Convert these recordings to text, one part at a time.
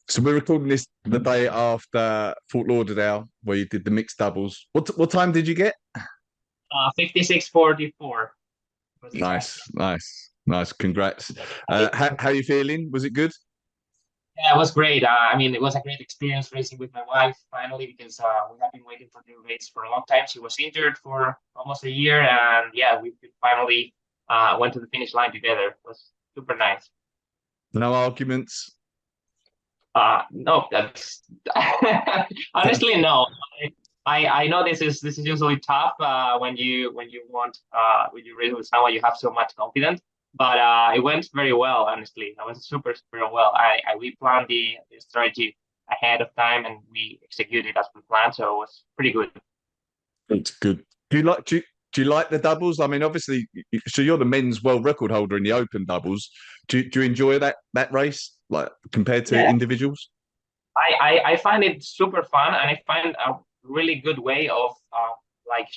So we're recording this the day after Fort Lauderdale, where you did the mixed doubles. What time did you get? 56:44 was the time. Nice, nice, nice. Congrats. I- How you feeling? Was it good? Yeah, it was great. I mean, it was a great experience racing with my wife finally because we have been waiting for the race for a long time. She was injured for almost a year, and yeah, we finally went to the finish line together. It was super nice. No arguments. No, that's honestly no. I know this is usually tough when you race with someone you have so much confidence, but it went very well. Honestly, it was super well. We planned the strategy ahead of time and we executed as we planned, so it was pretty good. It's good. Do you like the doubles? I mean, obviously, so you're the men's world record holder in the open doubles. Do you enjoy that race, like compared to Yeah, individuals? I find it super fun, and I find a really good way of like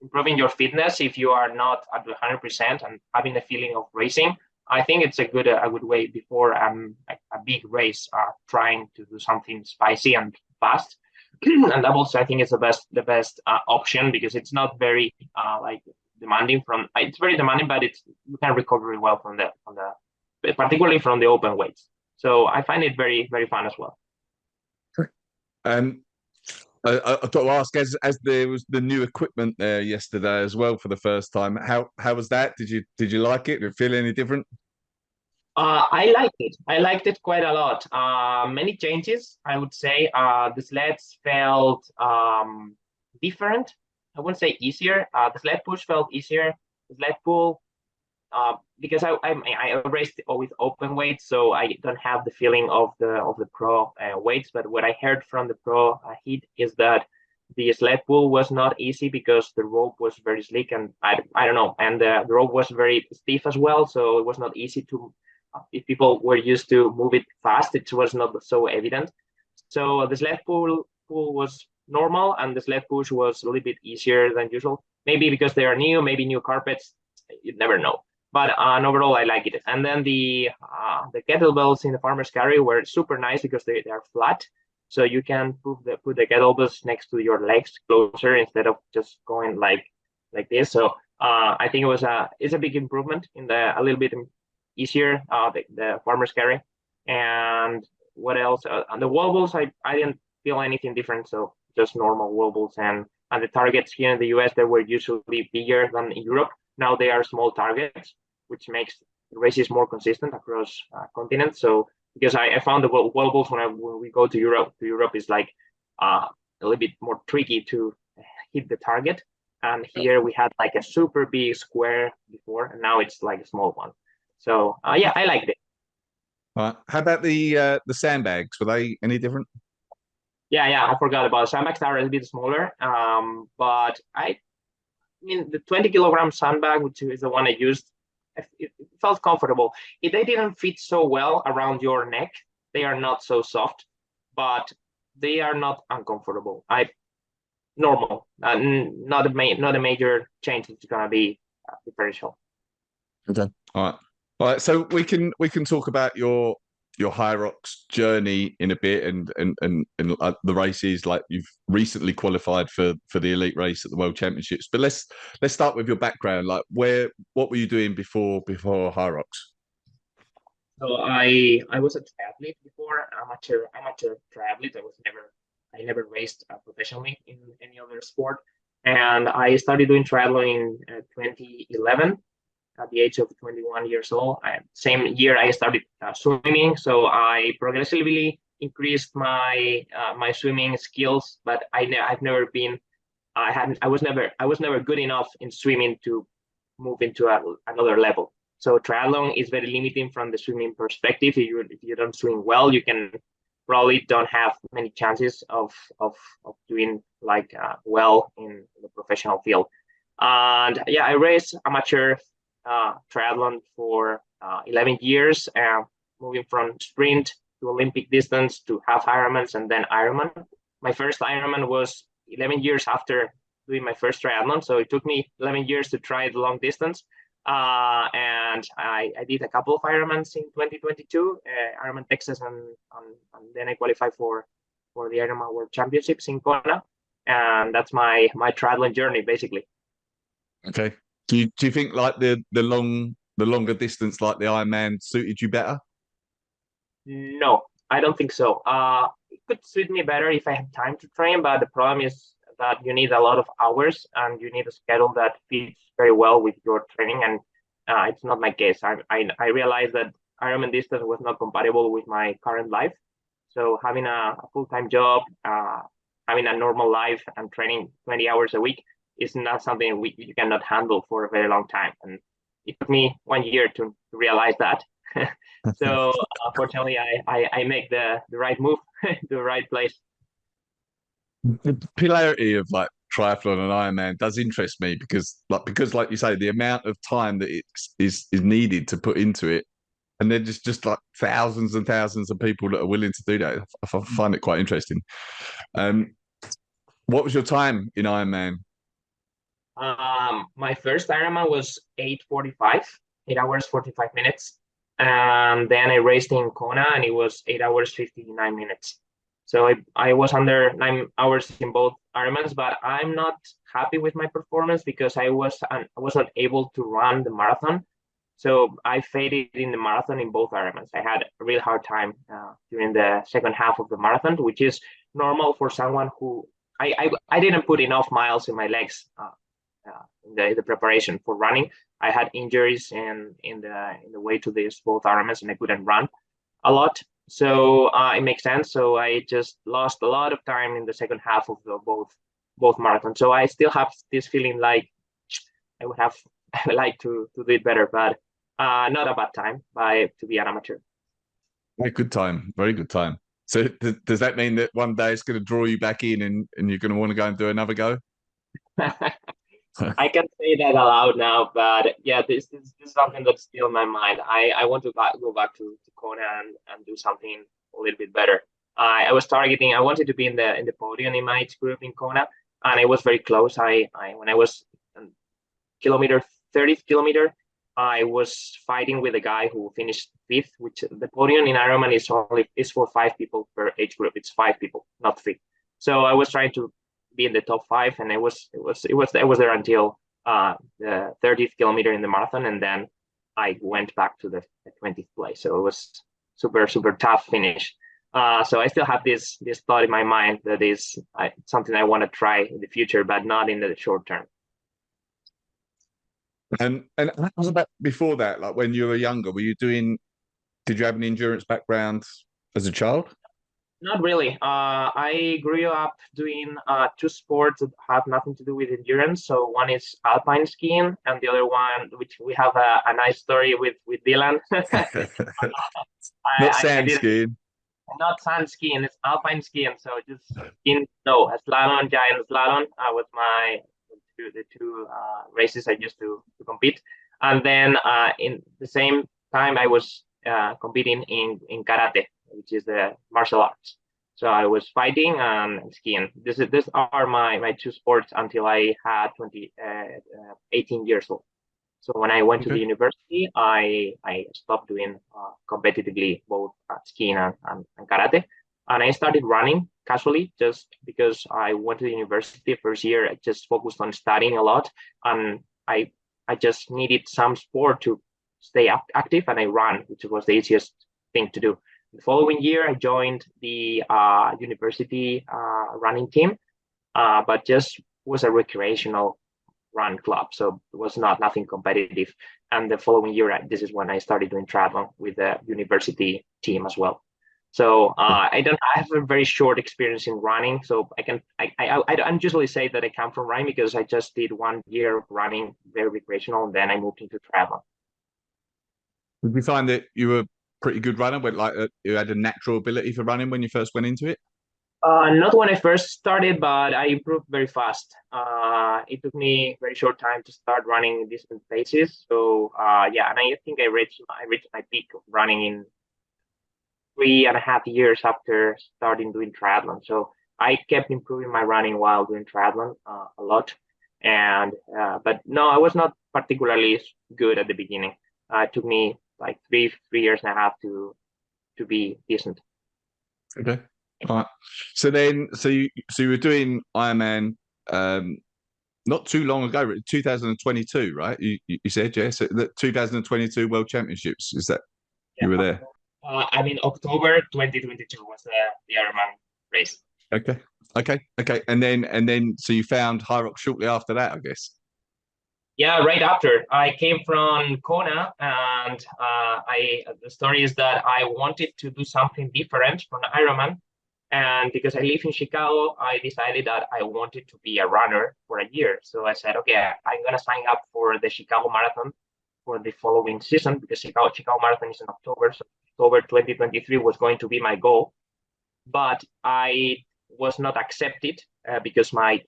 improving your fitness if you are not at 100% and having the feeling of racing. I think it's a good way before a big race, trying to do something spicy and fast. And doubles, I think, is the best option because it's not very like demanding from. It's very demanding, but you can recover very well from the particularly from the open weights. So I find it very fun as well. Um, I've got to ask, as there was the new equipment there yesterday as well for the first time. How was that? Did you like it? Did it feel any different? I liked it. I liked it quite a lot. Many changes, I would say. The sleds felt different. I wouldn't say easier. The sled push felt easier. The sled pull, because I raced with open weights, so I don't have the feeling of the pro weights. But what I heard from the pro heat is that the sled pull was not easy because the rope was very slick and I don't know, and the rope was very stiff as well, so it was not easy to. If people were used to move it fast, it was not so evident. So the sled pull was normal, and the sled push was a little bit easier than usual. Maybe because they are new, maybe new carpets. You never know. But overall, I like it. And then the kettlebells in the farmer's carry were super nice because they are flat, so you can put the kettlebells next to your legs closer instead of just going like this. So I think it's a big improvement in the a little bit easier the farmer's carry. And what else? On the wobbles, I didn't feel anything different. So just normal wobbles, and the targets here in the US, they were usually bigger than in Europe. Now they are small targets, which makes the races more consistent across continents. So because I found the wobbles when we go to Europe is like a little bit more tricky to hit the target. And here we had like a super big square before, and now it's like a small one. So yeah, I liked it. All right. How about the sandbags? Were they any different? Yeah, I forgot about sandbags are a bit smaller. But I mean the 20-kilogram sandbag, which is the one I used, it felt comfortable. If they didn't fit so well around your neck, they are not so soft, but they are not uncomfortable. I normal, not a major change. It's gonna be differential. Okay. All right. All right. So we can talk about your HYROX journey in a bit and the races like you've recently qualified for the elite race at the World Championships. But let's start with your background. Like what were you doing before HYROX? So I was a triathlete before, amateur triathlete. I never raced professionally in any other sport, and I started doing triathlon in 2011 at the age of 21 years old. Same year I started swimming, so I progressively increased my swimming skills. But I've never been I hadn't I was never good enough in swimming to move into another level. So triathlon is very limiting from the swimming perspective. If you don't swim well, you can probably don't have many chances of doing like well in the professional field. And yeah, I raced amateur triathlon for 11 years, moving from sprint to Olympic distance to half Ironmans and then Ironman. My first Ironman was 11 years after doing my first triathlon, so it took me 11 years to try the long distance. And I did a couple of Ironmans in 2022, Ironman Texas, and then I qualified for the Ironman World Championships in Kona, and that's my triathlon journey basically. Okay. Do you think like the longer distance like the Ironman suited you better? No, I don't think so. It could suit me better if I have time to train, but the problem is that you need a lot of hours and you need a schedule that fits very well with your training, and it's not my case. I realized that Ironman distance was not compatible with my current life. So having a full-time job, having a normal life, and training 20 hours a week is not something you cannot handle for a very long time. And it took me 1 year to realize that. So fortunately, I make the right move to the right place. The popularity of like triathlon and Ironman does interest me because like you say, the amount of time that is needed to put into it, and then just like thousands and thousands of people that are willing to do that. I find it quite interesting. Um, what was your time in Ironman? My first Ironman was 8:45, 8 hours 45 minutes, and then I raced in Kona, and it was 8 hours 59 minutes. So I was under 9 hours in both Ironmans, but I'm not happy with my performance because I was not able to run the marathon. So I faded in the marathon in both Ironmans. I had a real hard time during the second half of the marathon, which is normal for someone who I didn't put enough miles in my legs in the preparation for running. I had injuries in the way to this both Ironmans, and I couldn't run a lot. So it makes sense. So I just lost a lot of time in the second half of both marathons. So I still have this feeling like I would have I would like to do it better, but not a bad time to be an amateur. Very good time, very good time. So does that mean that one day it's going to draw you back in and you're going to want to go and do another go? I can say that aloud now, but yeah, this is something that's still in my mind. I want to go back to Kona and do something a little bit better. I was targeting. I wanted to be in the podium in my age group in Kona, and I was very close. I when I was kilometer 30th kilometer, I was fighting with a guy who finished fifth, which the podium in Ironman is for 5 people per age group. It's 5 people, not three. So I was trying to be in the top five, and I was there until the 30th kilometer in the marathon, and then I went back to the 20th place. So it was super tough finish. So I still have this thought in my mind that is something I want to try in the future, but not in the short term. And how was about before that? Like when you were younger, did you have an endurance background as a child? Not really. I grew up doing two sports that have nothing to do with endurance. So one is alpine skiing, and the other one, which we have a nice story with Dylan. Not I sand did skiing. not sand skiing; it's alpine skiing. So just in snow, a slalom, giant slalom. Was the two races I used to compete, and then in the same time I was competing in karate, which is the martial arts. So I was fighting and skiing. These are my two sports until I had 18 years old. So when I went to the Okay. university, I stopped doing competitively both skiing and karate, and I started running casually just because I went to the university first year. I just focused on studying a lot, and I just needed some sport to stay active, and I ran, which was the easiest thing to do. The following year, I joined the university running team, but just was a recreational run club, so it was nothing competitive. And the following year, this is when I started doing triathlon with the university team as well. So I have a very short experience in running, so I don't usually say that I come from running because I just did 1 year of running very recreational, and then I moved into triathlon. Did you find that you were a pretty good runner, but like you had a natural ability for running when you first went into it? Not when I first started, but I improved very fast. It took me very short time to start running different paces. So yeah, and I think I reached my peak of running in 3.5 years after starting doing triathlon. So I kept improving my running while doing triathlon a lot. And but no, I was not particularly good at the beginning. It took me like 3 years and a half to be decent. Okay. All right. So you were doing Ironman not too long ago, 2022, right? You said yes. The 2022 World Championships. Is that Yeah. you were there? I mean, October 2022 was the Ironman race. Okay. Okay. And then so you found HYROX shortly after that, I guess. Yeah, right after I came from Kona, and the story is that I wanted to do something different from Ironman, and because I live in Chicago, I decided that I wanted to be a runner for a year. So I said, okay, I'm gonna sign up for the Chicago Marathon for the following season because Chicago Marathon is in October, so October 2023 was going to be my goal, but I was not accepted because I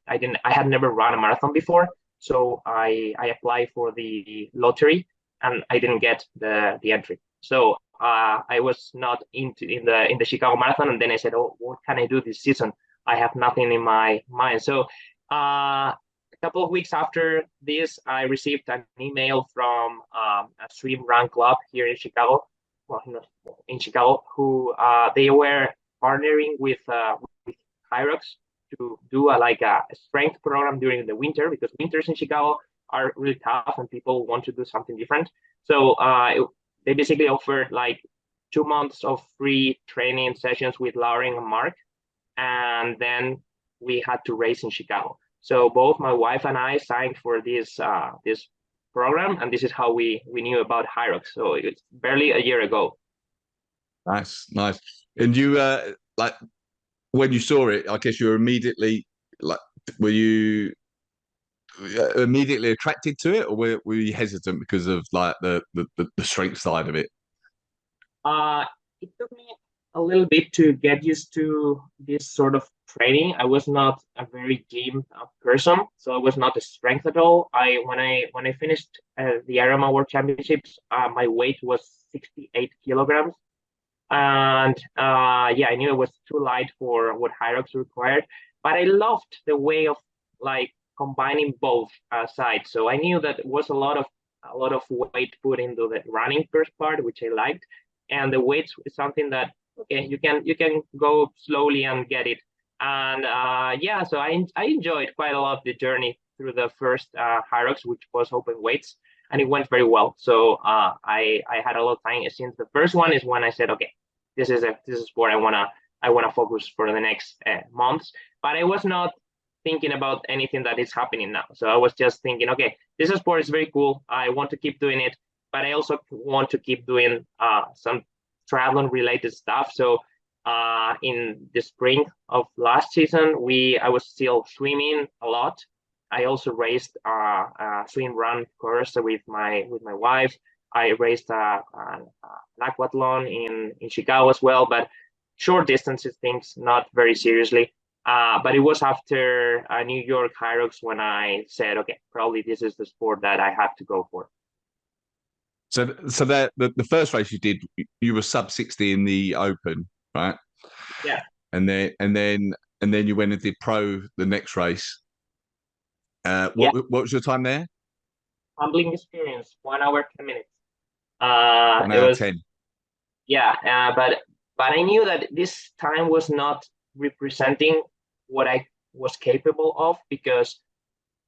had never run a marathon before. So I applied for the lottery and I didn't get the entry. So I was not in the Chicago Marathon, and then I said, oh, what can I do this season? I have nothing in my mind. So a couple of weeks after this, I received an email from a swim run club here in Chicago, well, not in Chicago, who they were partnering with HYROX to do a strength program during the winter, because winters in Chicago are really tough and people want to do something different. So they basically offered like 2 months of free training sessions with Lauren and Mark, and then we had to race in Chicago. So both my wife and I signed for this program, and this is how we knew about HYROX. So it's barely a year ago. Nice. And you like when you saw it, I guess you were immediately like, were you immediately attracted to it, or were you hesitant because of like the strength side of it? Uh, it took me a little bit to get used to this sort of training. I was not a very gym person, so I was not a strength at all. When I finished the Ironman World Championships, my weight was 68 kilograms, and yeah, I knew it was too light for what HYROX required. But I loved the way of like combining both sides. So I knew that it was a lot of weight put into the running first part, which I liked, and the weights is something that okay, you can go slowly and get it. And yeah, so I enjoyed quite a lot of the journey through the first HYROX, which was open weights, and it went very well. So I had a lot of time since the first one is when I said, okay, this is what I wanna focus for the next months. But I was not thinking about anything that is happening now. So I was just thinking, okay, this sport is very cool. I want to keep doing it, but I also want to keep doing some triathlon related stuff. So in the spring of last season, I was still swimming a lot. I also raced a swim run course with my wife. I raced an aquathlon in Chicago as well, but short distances things, not very seriously. But it was after New York HYROX when I said, okay, probably this is the sport that I have to go for. So that the first race you did, you were sub 60 in the open, right? Yeah. And then you went and did pro the next race. Yeah. What was your time there? Humbling experience, 1 hour 10 minutes. One It hour was 10. yeah, but I knew that this time was not representing what I was capable of, because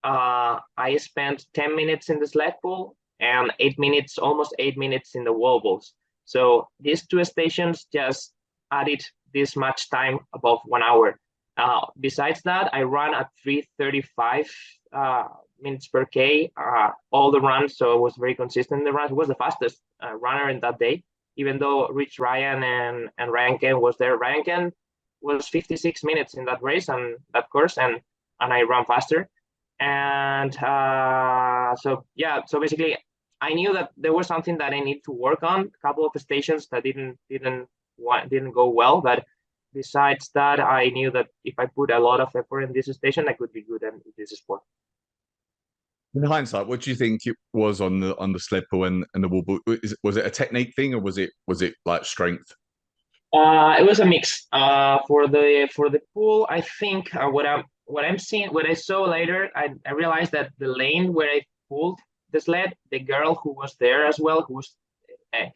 I spent 10 minutes in the sled pull and 8 minutes, almost 8 minutes in the wall balls. So these two stations just added this much time above 1 hour. Besides that, I ran at 3:35 minutes per K all the runs. So I was very consistent in the runs. I was the fastest runner in that day, even though Rich Ryan and Ryan Ken was there. Ryan Ken was 56 minutes in that race and that course, and I ran faster. And so yeah, so basically I knew that there was something that I need to work on. A couple of stations that didn't go well, but besides that, I knew that if I put a lot of effort in this station, I could be good in this sport. In hindsight, what do you think it was on the sled pull and the wall ball? Was it a technique thing, or was it like strength? It was a mix. For the pool, I think what I'm seeing, what I saw later, I realized that the lane where I pulled the sled, the girl who was there as well,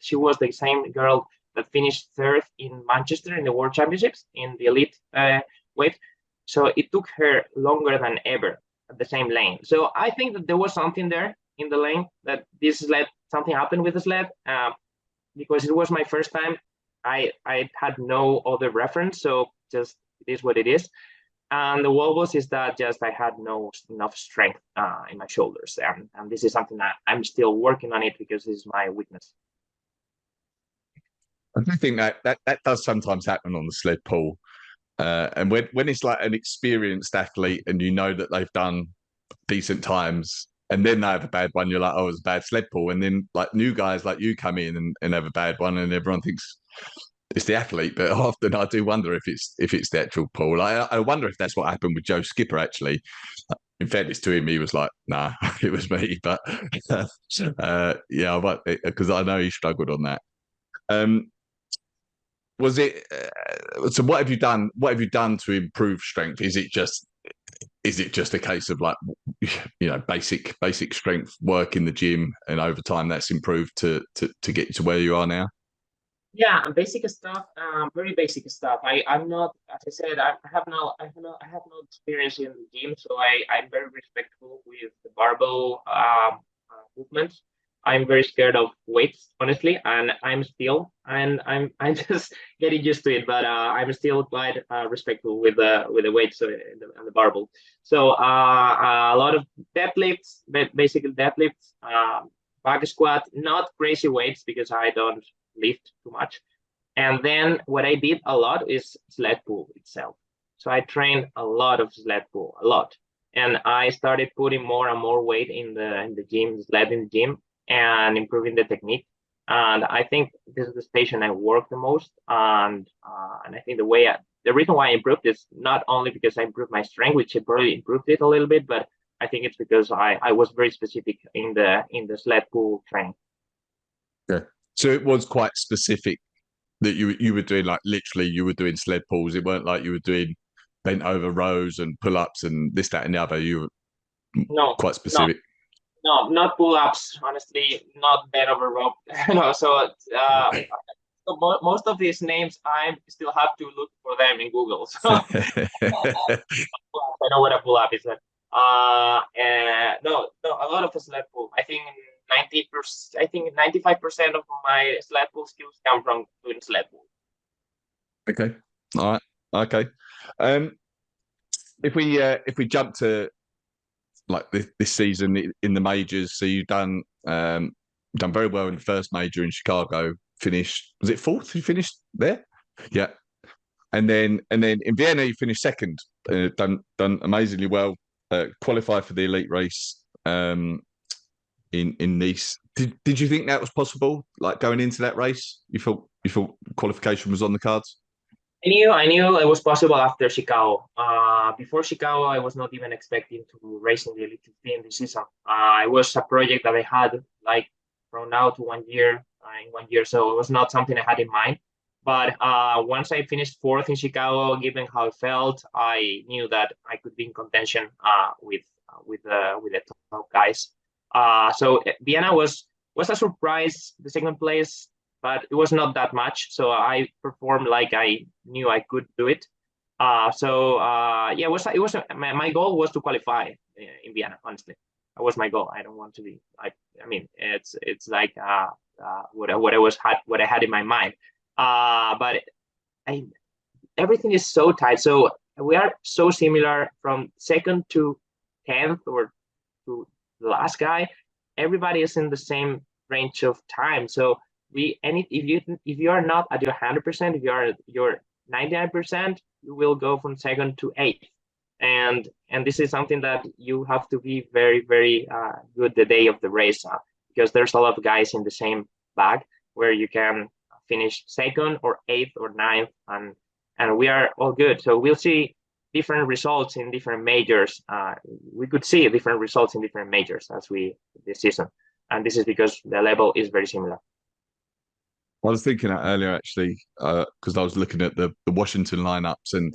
she was the same girl that finished third in Manchester in the World Championships in the elite weight. So it took her longer than ever at the same lane. So I think that there was something there in the lane, that this sled, something happened with the sled, because it was my first time. I had no other reference, so just it is what it is. And the wobbles is that just I had no enough strength in my shoulders, and this is something that I'm still working on it, because this is my weakness. I do think that does sometimes happen on the sled pull. And when it's like an experienced athlete and you know that they've done decent times and then they have a bad one, you're like, oh, it's a bad sled pull. And then like new guys like you come in and have a bad one and everyone thinks it's the athlete. But often I do wonder if it's the actual pull. I wonder if that's what happened with Joe Skipper, actually. In fairness to him, he was like, nah, it was me. But yeah, because I know he struggled on that. Was it so what have you done to improve strength? Is it just a case of like, basic strength work in the gym, and over time that's improved to get you to where you are now? Yeah, basic stuff, very basic stuff. I'm not, as I said, I have no experience in the gym, so I'm very respectful with the barbell movements. I'm very scared of weights, honestly, and I'm just getting used to it. But I'm still quite respectful with the weights and the barbell. So a lot of deadlifts, basically deadlifts, back squat, not crazy weights because I don't lift too much. And then what I did a lot is sled pull itself. So I trained a lot of sled pull, a lot. And I started putting more and more weight in the gym, sled in the gym, and improving the technique. And I think this is the station I work the most. And I think the reason why I improved is not only because I improved my strength, which I probably improved it a little bit, but I think it's because I was very specific in the sled pull training. Yeah. So it was quite specific that you were doing, like literally you were doing sled pulls. It weren't like you were doing bent over rows and pull ups and this, that, and the other. You were No, quite no, specific. no, not pull ups. Honestly, not bent over rope. No, so most of these names I still have to look for them in Google. So I know what a pull up is. And no, a lot of sled pull. I think 90%, I think 95% of my sled pull skills come from doing sled pull. Okay. All right. Okay. If we jump to like this season in the majors, so you've done very well in the first major in Chicago. Finished, was it fourth? You finished there? Yeah. And then in Vienna you finished second. Done amazingly well. Qualified for the elite race in Nice. Did you think that was possible? Like going into that race, you thought qualification was on the cards? I knew it was possible after Chicago. Before Chicago, I was not even expecting to race in the Elite 15 this season. It was a project that I had like from now to 1 year, in 1 year. So it was not something I had in mind. But once I finished fourth in Chicago, given how it felt, I knew that I could be in contention with the top guys. So Vienna was a surprise, the second place, but it was not that much. So I performed like I knew I could do it. Yeah, my goal was to qualify in Vienna. Honestly, that was my goal. I don't want to be like, I mean, it's like what I had in my mind. But everything is so tight. So we are so similar from second to 10th or to the last guy. Everybody is in the same range of time. So if you are not at your 100%, if you are your 99%, you will go from second to eighth. And this is something that you have to be very, very good the day of the race, because there's a lot of guys in the same bag where you can finish second or eighth or ninth, and we are all good. So we'll see different results in different majors. We could see different results in different majors this season, and this is because the level is very similar. I was thinking that earlier actually, because I was looking at the Washington lineups, and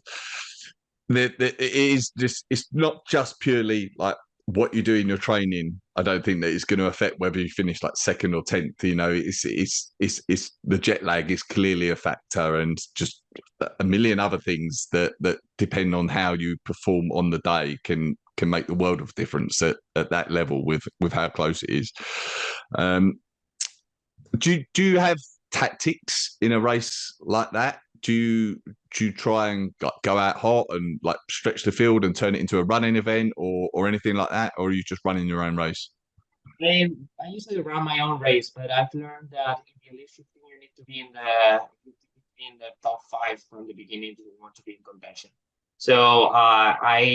it is just, it's not just purely like what you do in your training, I don't think that it's going to affect whether you finish like second or 10th. You know, it's the jet lag is clearly a factor, and just a million other things that depend on how you perform on the day can make the world of difference at that level with how close it is. Um, do you have tactics in a race like that? Do you try and like, go out hot and like stretch the field and turn it into a running event or anything like that, or are you just running your own race? I usually run my own race, but I've learned that in the elite shooting you need to be in the top five from the beginning if you want to be in contention. So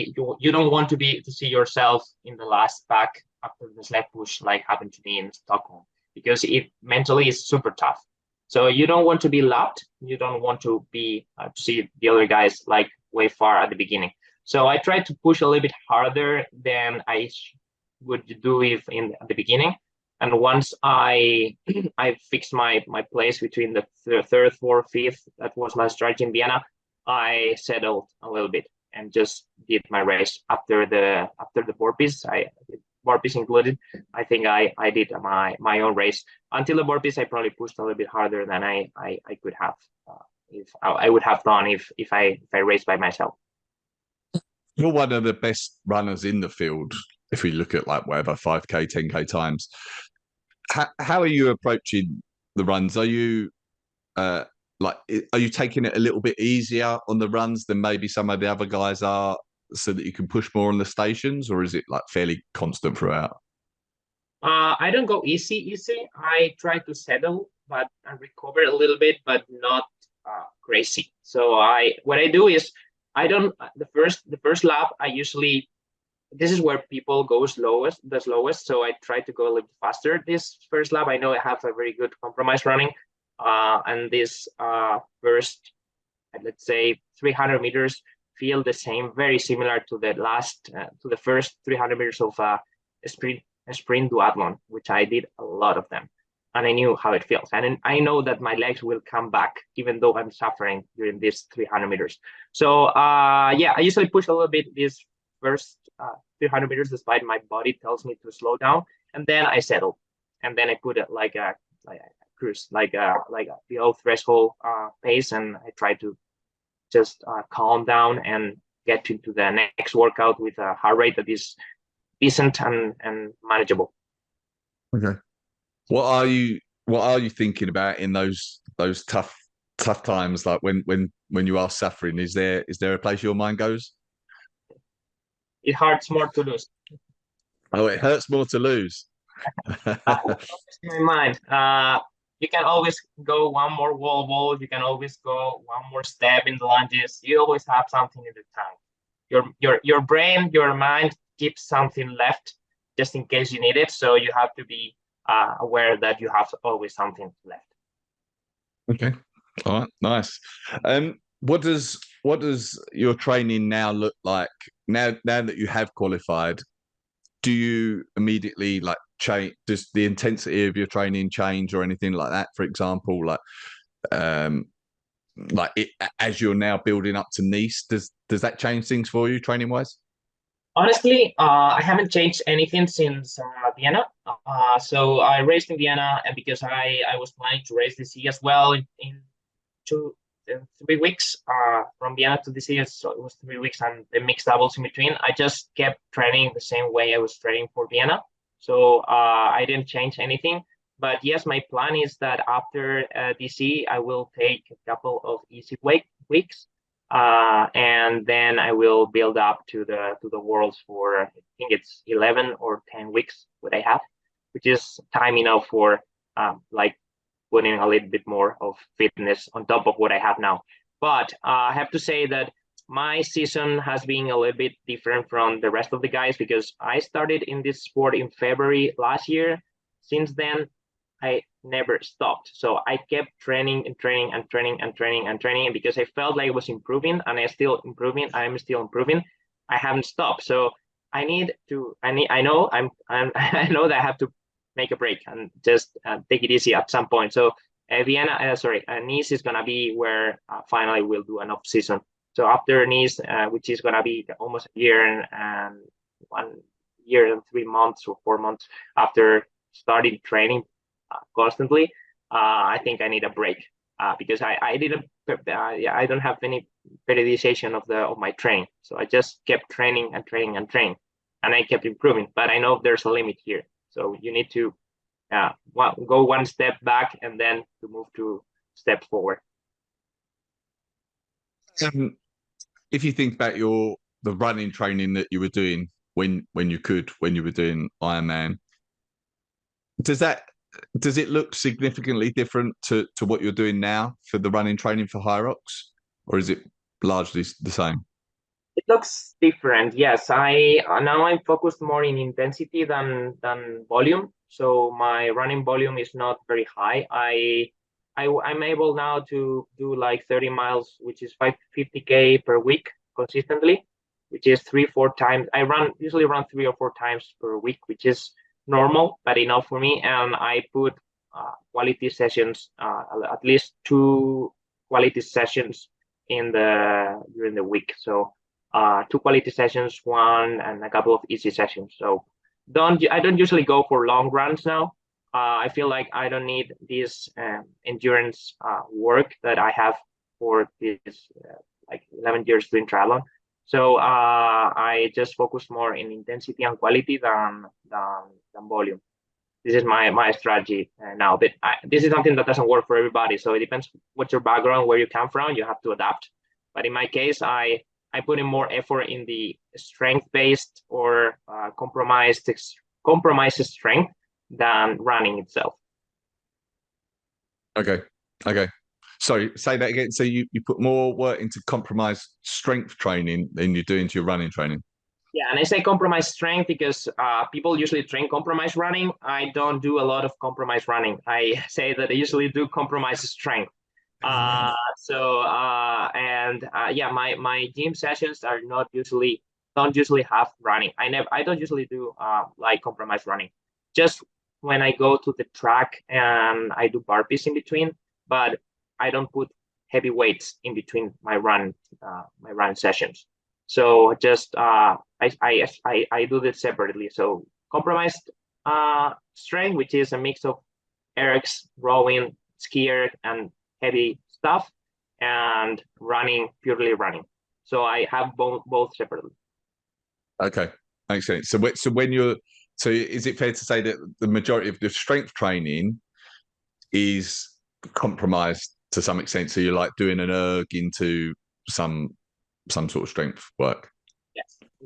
you don't want to see yourself in the last pack after the sled push like happened to me in Stockholm, because it mentally is super tough. So you don't want to be lapped. You don't want to be to see the other guys like way far at the beginning. So I try to push a little bit harder than I would do if in at the beginning. And once I fixed my place between the third, fourth, fifth, that was my strategy in Vienna. I settled a little bit and just did my race after the burpees. I burpees included. I think I did my own race until the burpees. I probably pushed a little bit harder than I could have if I would have done if I raced by myself. You're one of the best runners in the field. If we look at like whatever 5K, 10K times, how are you approaching the runs? Are you uh, like are you taking it a little bit easier on the runs than maybe some of the other guys are, so that you can push more on the stations, or is it like fairly constant throughout? I don't go easy. I try to settle, but and recover a little bit, but not crazy. So what I do is I don't the first lap. I usually this is where people go the slowest. So I try to go a little bit faster. This first lap, I know I have a very good compromise running, and this first, let's say, 300 meters feel the same, very similar to the first 300 meters of a sprint duathlon, which I did a lot of them, and I knew how it feels, and I know that my legs will come back even though I'm suffering during these 300 meters. So yeah, I usually push a little bit this first 300 meters, despite my body tells me to slow down, and then I settle, and then I put it like a cruise, like a below threshold pace, and I try to just calm down and get into the next workout with a heart rate that is decent and manageable. Okay. What are you thinking about in those tough times, like when you are suffering? Is there a place your mind goes? It hurts more to lose. Oh, it hurts more to lose. In my mind, you can always go one more wall. You can always go one more step in the lunges. You always have something in the tank. Your brain, your mind keeps something left just in case you need it. So you have to be aware that you have always something left. Okay. All right. Nice. What does your training now look like now that you have qualified? Do you immediately like change? Does the intensity of your training change or anything like that? For example, um, as you're now building up to Nice, does that change things for you training wise? Honestly, I haven't changed anything since Vienna. So I raced in Vienna, and because I was planning to race DC as well in two 3 weeks from Vienna to DC, so it was 3 weeks and the mixed doubles in between. I just kept training the same way I was training for Vienna, so I didn't change anything. But yes, my plan is that after DC, I will take a couple of easy weeks, and then I will build up to the worlds for, I think it's 11 or 10 weeks what I have, which is time enough for like putting a little bit more of fitness on top of what I have now. But I have to say that my season has been a little bit different from the rest of the guys, because I started in this sport in February last year. Since then, I never stopped. So I kept training and training and training and training and training, and because I felt like I was improving, and I'm still improving. I haven't stopped. So I know I know that I have to make a break and just take it easy at some point. So Nice is gonna be where finally we'll do an off season. So after Nice, which is gonna be almost a year and 1 year and 3 months or 4 months after starting training constantly, I think I need a break because I didn't I don't have any periodization of my training, so I just kept training and training and training, and I kept improving. But I know there's a limit here, so you need to go one step back and then to move to step forward. If you think about the running training that you were doing when you were doing Ironman, does it look significantly different to what you're doing now for the running training for HYROX, or is it largely the same? It looks different. Yes, now I'm focused more in intensity than volume. So my running volume is not very high. I'm able now to do like 30 miles, which is 50K per week consistently, which is 3-4 times. I usually run 3 or 4 times per week, which is normal but enough for me. And I put quality sessions, at least 2 quality sessions during the week. So 2 quality sessions, one and a couple of easy sessions. So I don't usually go for long runs now. I feel like I don't need this endurance work that I have for this like 11 years doing triathlon. So I just focus more in intensity and quality than volume. This is my strategy now. But this is something that doesn't work for everybody. So it depends what's your background, where you come from. You have to adapt. But in my case, I put in more effort in the strength-based or compromised strength than running itself. Okay. Sorry, say that again. So you put more work into compromised strength training than you do into your running training? Yeah, and I say compromised strength because people usually train compromised running. I don't do a lot of compromised running. I say that I usually do compromised strength. Yeah, my gym sessions are don't usually have running. I don't usually do like compromised running. Just when I go to the track and I do burpees in between, but I don't put heavy weights in between my run sessions. So just I do this separately. So compromised strength, which is a mix of HYROX, rowing, skier, and heavy stuff, and purely running. So I have both separately. Okay, makes sense. So is it fair to say that the majority of the strength training is compromised to some extent? So you're like doing an erg into some sort of strength work?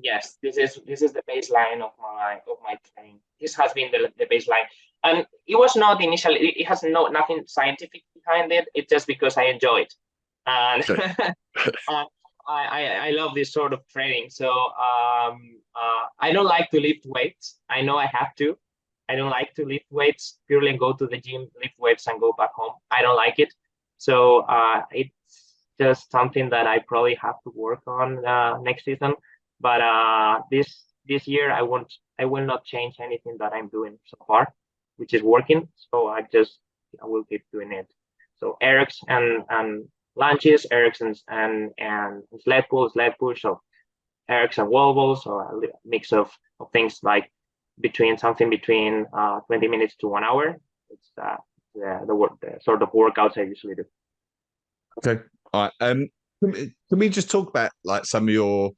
Yes. This is the baseline of my training. This has been the baseline, and it was not initially. It has nothing scientific behind it. It's just because I enjoy it, and I love this sort of training. So I don't like to lift weights. I know I have to. I don't like to lift weights purely and go to the gym, lift weights, and go back home. I don't like it. So it's just something that I probably have to work on next season. But this year I will not change anything that I'm doing so far, which is working. So I will keep doing it. So HYROX and lunges, HYROX and sled pull, sled push, so HYROX and wall balls, so a mix of things like between 20 minutes to 1 hour. It's the sort of workouts I usually do. Okay, all right. Can we just talk about like some of your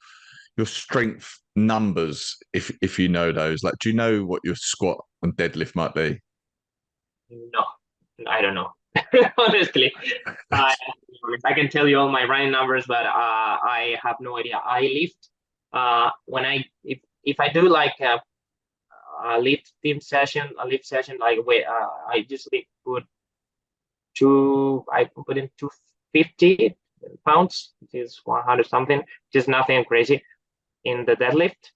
strength numbers, if you know those? Like, do you know what your squat and deadlift might be? No, I don't know. Honestly, I can tell you all my running numbers, but I have no idea. I lift if I do like a lift session, like I usually put in 250 pounds, which is 100 something, which is nothing crazy in the deadlift.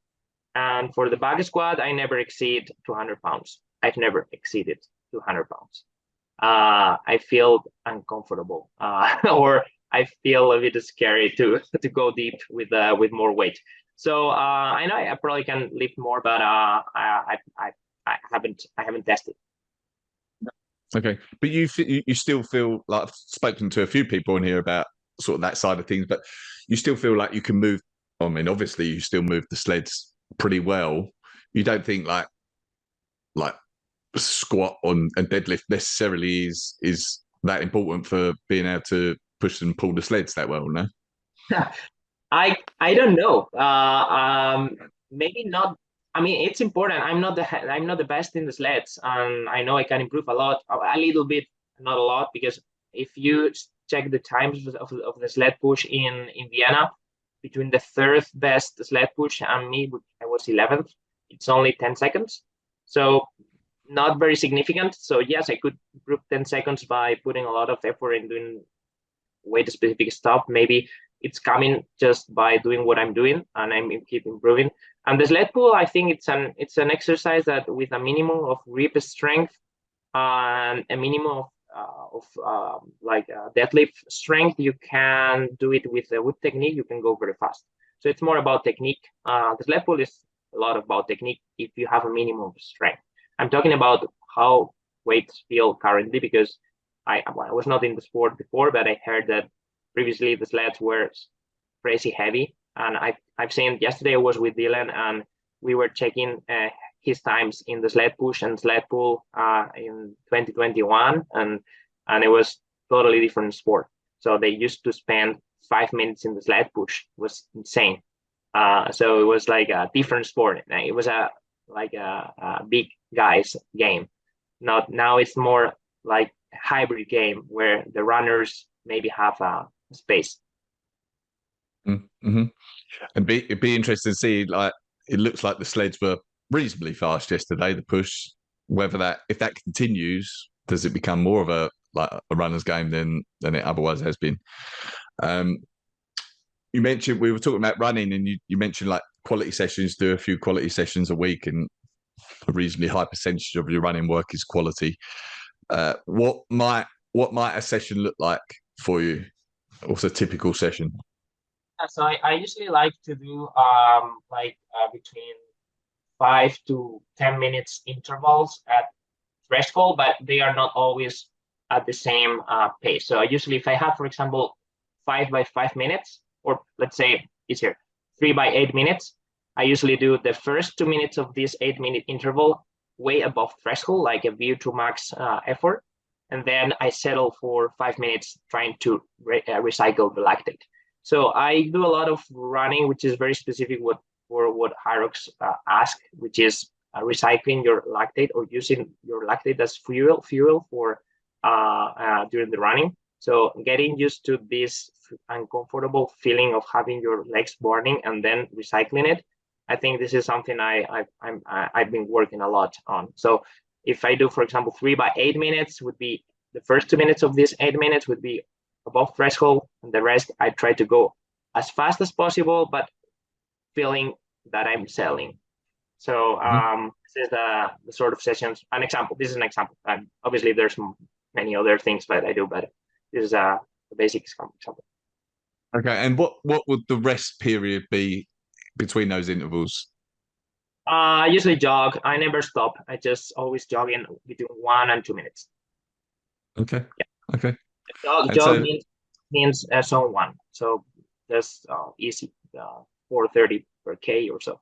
And for the back squat, I never exceed 200 pounds. I've never exceeded 200 pounds. I feel uncomfortable, or I feel a bit scary to go deep with more weight. So I know I probably can lift more, but I haven't tested. Okay, but you still feel like, I've spoken to a few people in here about sort of that side of things, but you still feel like you can move. I mean, obviously, you still move the sleds pretty well. you don't think like squat on and deadlift necessarily is that important for being able to push and pull the sleds that well, no? I don't know. Maybe not. I mean, it's important. I'm not the best in the sleds, and I know I can improve a lot, a little bit, not a lot, because if you check the times of the sled push in Vienna, between the third best sled push and me, which I was 11th, it's only 10 seconds. So not very significant. So yes, I could improve 10 seconds by putting a lot of effort in doing weight specific stuff. Maybe it's coming just by doing what I'm doing, and I keep improving. And the sled pull, I think it's an exercise that with a minimum of grip strength and a minimum of deadlift strength, you can do it with a good technique. You can go very fast. So it's more about technique. The sled pull is a lot about technique if you have a minimum of strength. I'm talking about how weights feel currently because I was not in the sport before, but I heard that previously the sleds were crazy heavy. And I've seen yesterday I was with Dylan and we were checking his times in the sled push and sled pull in 2021, and it was totally different sport. So they used to spend 5 minutes in the sled push. It was insane. So it was like a different sport. It was a big guys game. Not now it's more like hybrid game where the runners maybe have a space. Mm-hmm. And it'd be interesting to see. Like, it looks like the sleds were reasonably fast yesterday. The push, whether that if that continues, does it become more of a runner's game than it otherwise has been? Um, you mentioned we were talking about running, and you mentioned like quality sessions. Do a few quality sessions a week, and a reasonably high percentage of your running work is quality. What might a session look like for you? What's a typical session? So I usually like to do between 5 to 10 minutes intervals at threshold, but they are not always at the same pace. So usually if I have, for example, 5 by 5 minutes, or let's say easier, 3 by 8 minutes, I usually do the first 2 minutes of this 8 minute interval way above threshold, like a VO2 max effort. And then I settle for 5 minutes trying to recycle the lactate. So I do a lot of running, which is very specific for what HYROX ask, which is recycling your lactate or using your lactate as fuel for during the running. So getting used to this uncomfortable feeling of having your legs burning and then recycling it, I think this is something I've been working a lot on. So if I do, for example, 3 by 8 minutes, would be the first 2 minutes of these 8 minutes would be above threshold, and the rest I try to go as fast as possible, but feeling that I'm selling. So this is the sort of sessions. An example. This is an example. Obviously, there's many other things that I do, but this is a basic example. Okay, and what would the rest period be between those intervals? I usually jog. I never stop. I just always jog in between 1 and 2 minutes. Okay, Yeah. okay. Jog So means zone one. So that's easy. 4:30 per K or so.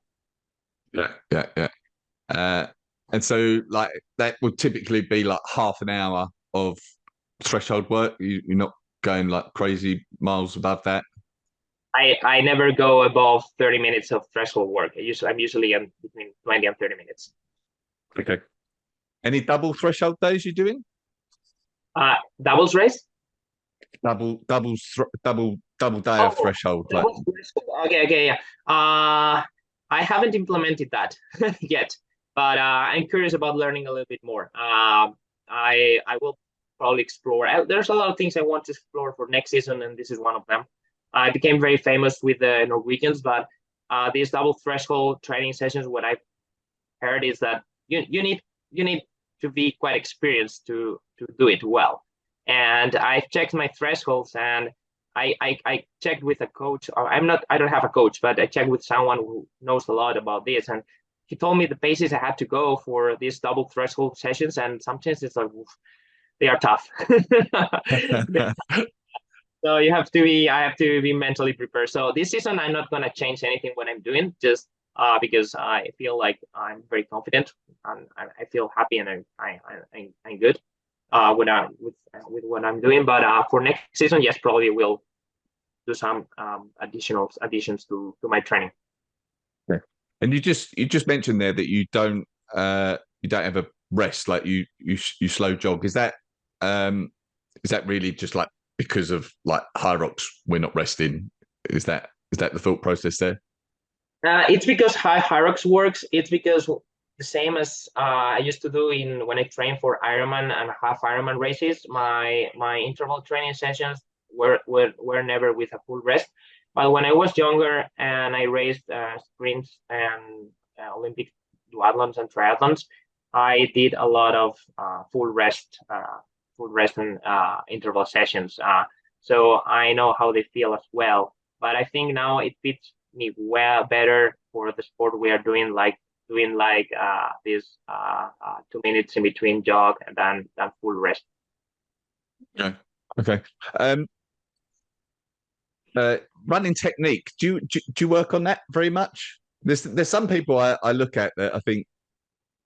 yeah. And so like that would typically be like half an hour of threshold work. You're not going like crazy miles above that. I never go above 30 minutes of threshold work. I'm usually between 20 and 30 minutes. Okay. Any double threshold days you're doing? Doubles race? Double day of threshold. Like. Okay, yeah. I haven't implemented that yet, but I'm curious about learning a little bit more. I will probably explore. There's a lot of things I want to explore for next season, and this is one of them. I became very famous with the Norwegians, but these double threshold training sessions, what I've heard is that you need to be quite experienced to do it well. And I've checked my thresholds, and I checked with a coach. I don't have a coach, but I checked with someone who knows a lot about this, and he told me the paces I had to go for these double threshold sessions, and sometimes it's like they are tough. So I have to be mentally prepared. So this season I'm not gonna change anything what I'm doing. Just because I feel like I'm very confident and I feel happy and I'm good with what I'm doing. But for next season, yes, probably will do some additions to my training. Yeah. And you just mentioned there that you don't have a rest, like you slow jog. Is that really just like because of like HYROX, we're not resting? Is that the thought process there? It's because how HYROX works. It's because the same as I used to do in when I trained for Ironman and half Ironman races. My interval training sessions were never with a full rest. But when I was younger and I raced sprints and Olympic duathlons and triathlons, I did a lot of full rest and interval sessions. So I know how they feel as well. But I think now it fits me well better for the sport we are doing, like this 2 minutes in between jog and then full rest. Okay. Okay. Um, Running technique. Do you work on that very much? There's some people I look at that I think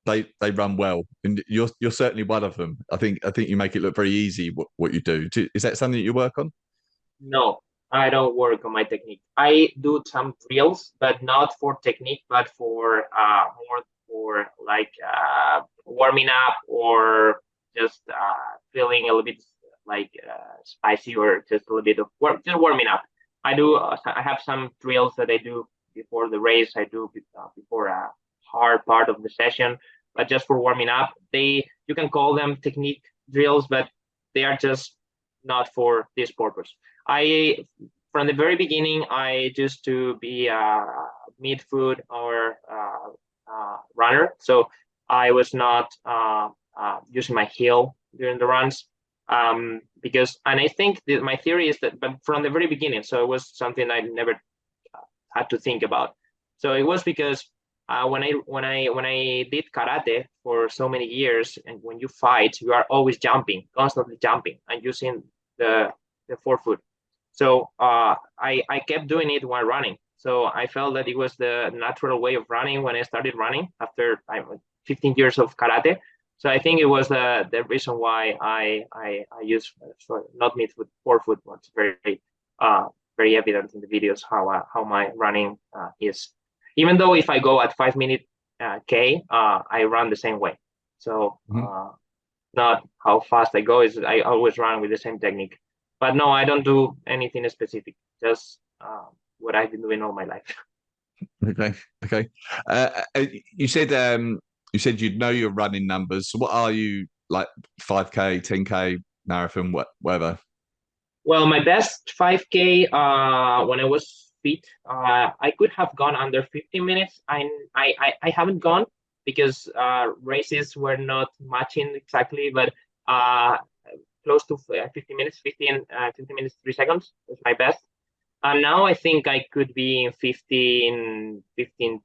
they run well, and you're certainly one of them. I think you make it look very easy what you do. Is that something that you work on? No, I don't work on my technique. I do some drills, but not for technique, but for more for like warming up or just feeling a little bit like spicy or just a little bit of work, just warming up. I have some drills that I do before the race. I do before a hard part of the session, but just for warming up. You can call them technique drills, but they are just not for this purpose. I from the very beginning I used to be a mid food or runner, so I was not using my heel during the runs because, and I think that my theory is that, but from the very beginning, so it was something I never had to think about. So it was because when I did karate for so many years, and when you fight, you are always jumping, constantly jumping, and using the forefoot. So I kept doing it while running. So I felt that it was the natural way of running when I started running after 15 years of karate. So I think it was the reason why I use not midfoot forefoot. It's very evident in the videos how my running is. Even though if I go at 5 minute K, I run the same way. So not how fast I go, is I always run with the same technique. But no, I don't do anything specific. Just what I've been doing all my life. Okay. Okay. You said you'd know your running numbers. So what are you like? 5K, 10K, marathon, whatever. Well, my best 5K when I was fit, I could have gone under 15 minutes. I haven't gone because races were not matching exactly, but close to 50 minutes, 15 minutes, 3 seconds was my best. And now I think I could be in 15, 15,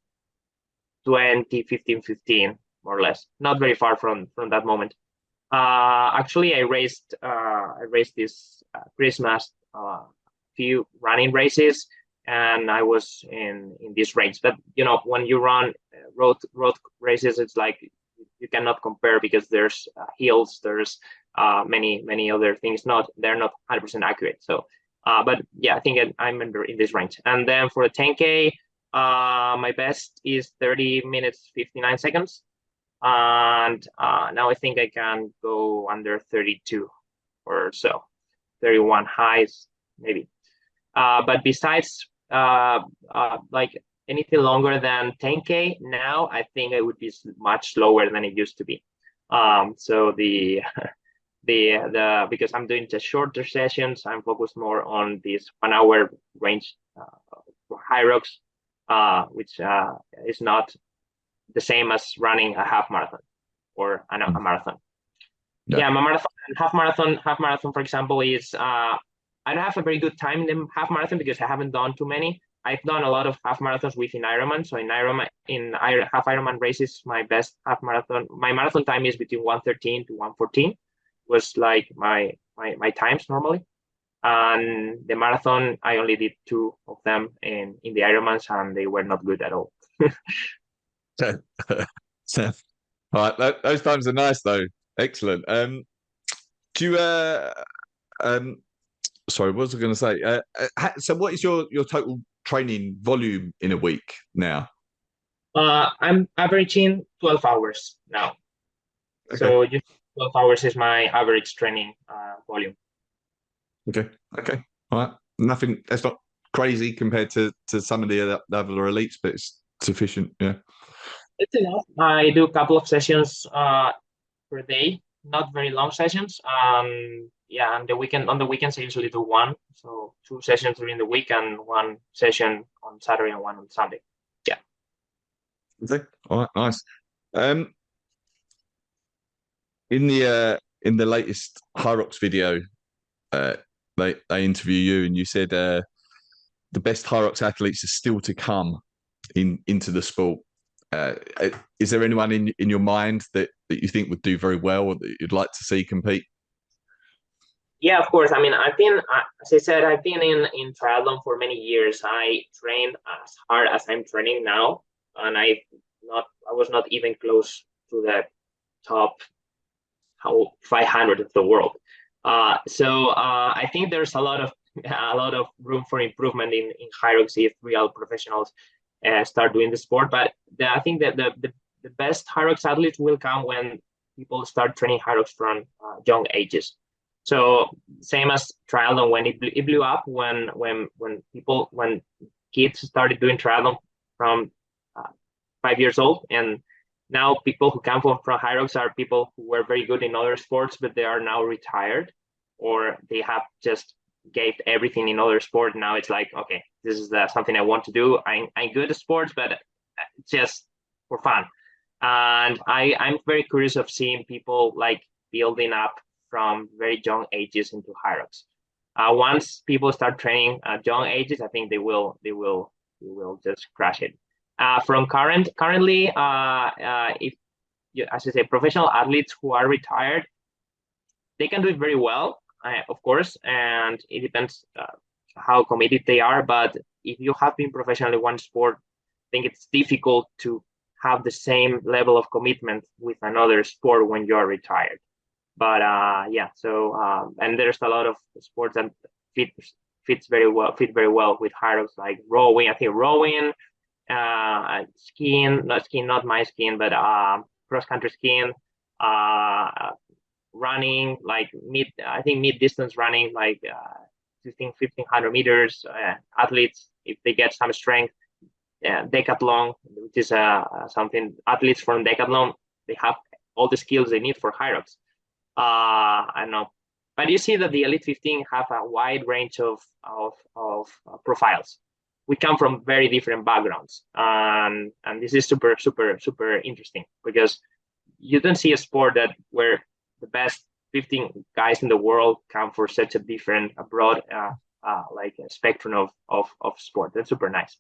20, 15, 15, more or less. Not very far from that moment. Actually, I raced this Christmas few running races, and I was in this range. But when you run road races, it's like you cannot compare because there's hills, there's many other things. They're not 100% accurate. So, but yeah, I think I'm in this range. And then for the 10K, my best is 30 minutes 59 seconds. And now I think I can go under 32 or so, 31 highs maybe. But besides like anything longer than 10K, now I think it would be much slower than it used to be. So the because I'm doing just shorter sessions, I'm focused more on this 1 hour range HYROX, which is not the same as running a half marathon or a marathon. Yeah, my marathon, half marathon, for example, is I don't have a very good time in the half marathon because I haven't done too many. I've done a lot of half marathons within Ironman. So half Ironman races, my marathon time is between 1:13 to 1:14. Was like my times normally. And the marathon, I only did 2 of them in the Ironmans, and they were not good at all. So, all right, those times are nice though. Excellent. Do you um sorry, what was I going to say? So what is your total training volume in a week now? I'm averaging 12 hours now. Okay. So just 12 hours is my average training volume. Okay. Okay. All right. Nothing. That's not crazy compared to some of the other elites, but it's sufficient. Yeah. It's enough. I do a couple of sessions per day, not very long sessions. Yeah, and on the weekends I usually do one. So 2 sessions during the week and 1 session on Saturday and one on Sunday. Yeah. Okay. All right. Nice. Um, in the latest HYROX video, uh, they interview you, and you said the best HYROX athletes are still to come into the sport. Uh, is there anyone in your mind that you think would do very well or that you'd like to see compete? Yeah, of course. I mean, as I said, I've been in triathlon for many years. I trained as hard as I'm training now, and I was not even close to the top 500 of the world. I think there's a lot of room for improvement in HYROX if real professionals start doing the sport. But I think that the best HYROX athletes will come when people start training HYROX from young ages. So same as triathlon when it blew up when kids started doing triathlon from 5 years old, and now people who come from HYROX are people who were very good in other sports, but they are now retired, or they have just gave everything in other sport. Now it's like, okay, this is something I want to do. I'm good at sports, but just for fun. And I'm very curious of seeing people like building up from very young ages into HYROX. Once people start training at young ages, I think they will just crush it. Currently, if as I say, professional athletes who are retired, they can do it very well, of course, and it depends how committed they are. But if you have been professional in one sport, I think it's difficult to have the same level of commitment with another sport when you're retired. But yeah, so and there's a lot of sports that fit fit very well with HYROX, like rowing. I think rowing, skiing, not my skiing, but cross country skiing, uh, running, like I think mid distance running, like 1500 meters. Athletes, if they get some strength, decathlon, which is something athletes from decathlon, they have all the skills they need for HYROX. I don't know, but you see that the Elite 15 have a wide range of profiles. We come from very different backgrounds, and this is super super super interesting because you don't see a sport that where the best 15 guys in the world come for such a different, a broad, like a spectrum of sport. That's super nice.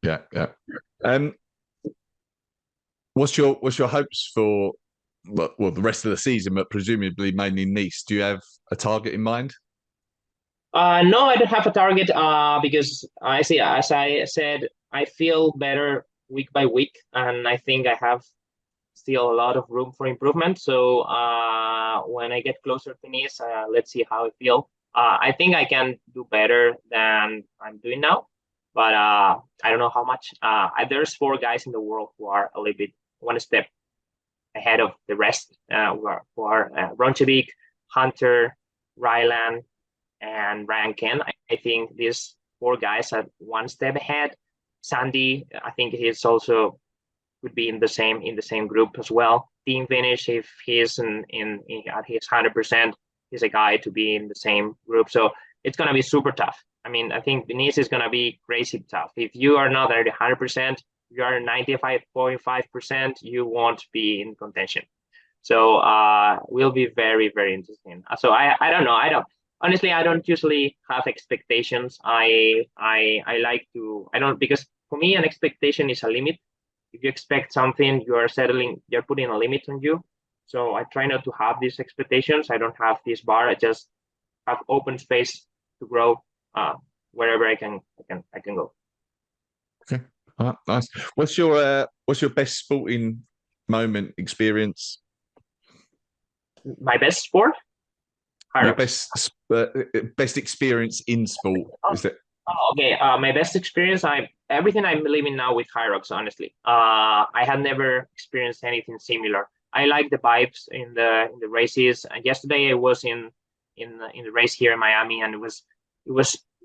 Yeah, yeah. Um, what's your hopes for well the rest of the season, but presumably mainly Nice? Do you have a target in mind? No, I don't have a target because as I said, I feel better week by week, and I think I have still a lot of room for improvement. So when I get closer to Nice, let's see how I feel. I think I can do better than I'm doing now, but I don't know how much. There's 4 guys in the world who are a little bit one step ahead of the rest, who are Ronchevik, Hunter, Ryland, and Ryan Ken. I think these 4 guys are one step ahead. Sandy, I think he's also would be in the same group as well. Team finish, if he's in at his 100%, he's a guy to be in the same group. So it's gonna be super tough. I mean, I think Denise is gonna be crazy tough. If you are not at 100%, you are 95.5%, you won't be in contention. So will be very very interesting. So I don't know. I don't usually have expectations. I like to I don't because for me an expectation is a limit. If you expect something, you're putting a limit on you. So I try not to have these expectations. I don't have this bar. I just have open space to grow wherever I can go. Okay. All right, nice. What's your best sporting moment experience? My best sport, Your HYROX. best experience in sport Oh, is that? okay. My best experience, everything I'm living now with HYROX, honestly. I had never experienced anything similar. I like the vibes in the races. Yesterday I was in the race here in Miami, and it was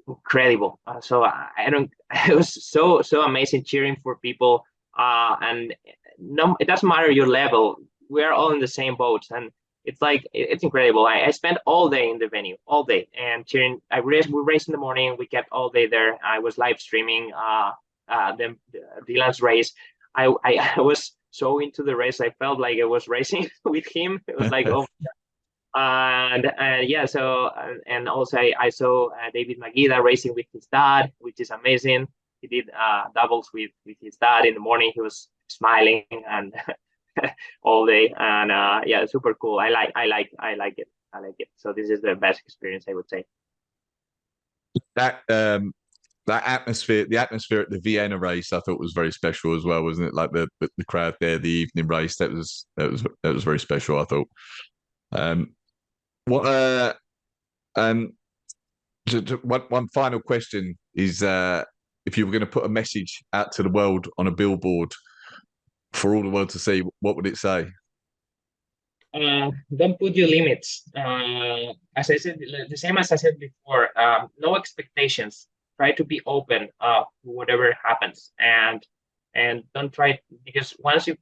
incredible. So I don't. It was so amazing cheering for people. And no, it doesn't matter your level. We're all in the same boat, and it's like it's incredible. I spent all day in the venue, all day, and cheering. We raced in the morning. We kept all day there. I was live streaming the Dylan's race. I was so into the race. I felt like I was racing with him. It was like, oh, and yeah. So and also I saw David Magida racing with his dad, which is amazing. He did doubles with his dad in the morning. He was smiling and all day, and yeah, super cool. I like it. I like it. So this is the best experience, I would say. That that atmosphere, the atmosphere at the Vienna race, I thought was very special as well, wasn't it? Like the crowd there, the evening race, that was very special. I thought. Um, what um, one final question is, if you were going to put a message out to the world on a billboard for all the world to see, what would it say? Don't put your limits. As I said, the same as I said before, no expectations. Try to be open whatever happens, and don't try, because once you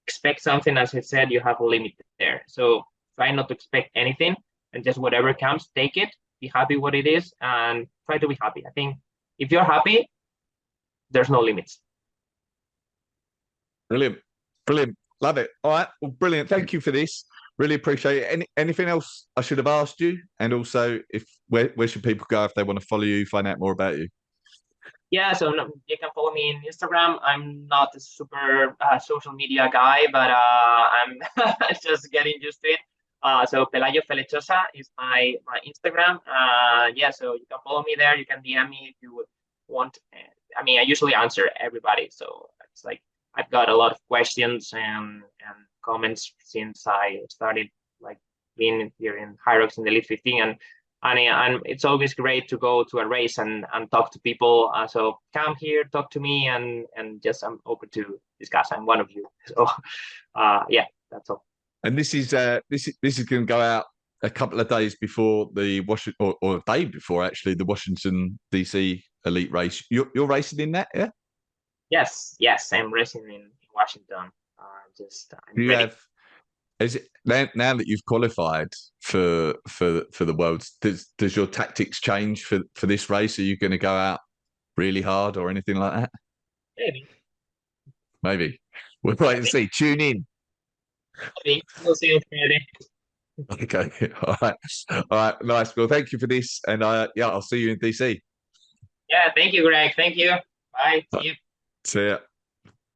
expect something, as I said, you have a limit there. So try not to expect anything, and just whatever comes, take it. Be happy what it is, and try to be happy. I think if you're happy, there's no limits. Brilliant, brilliant, love it. All right, well, brilliant. Thank you for this. Really appreciate it. Anything else I should have asked you? And also, if where should people go if they want to follow you, find out more about you? Yeah, so no, you can follow me in Instagram. I'm not a super social media guy, but I'm just getting used to it. So Pelayo Felechosa is my Instagram. Yeah, so you can follow me there. You can DM me if you want. I mean, I usually answer everybody, so it's like I've got a lot of questions and comments since I started like being here in HYROX in the Elite 15, and it's always great to go to a race and talk to people. So come here, talk to me, and just I'm open to discuss. I'm one of you. So yeah, that's all. And this is going to go out a couple of days before the Washington, or a day before actually the Washington DC Elite race. You're racing in that, yeah? Yes, yes, I'm racing in Washington. Just I'm Do you ready. have? Is it now that you've qualified for the worlds? Does your tactics change for this race? Are you going to go out really hard or anything like that? Maybe, Maybe we'll wait and maybe, see. Tune in. maybe. We'll see on Friday. Okay. All right. All right. Nice. Well, thank you for this, and yeah, I'll see you in DC. Yeah, thank you, Greg. Thank you. Bye. See you. See ya.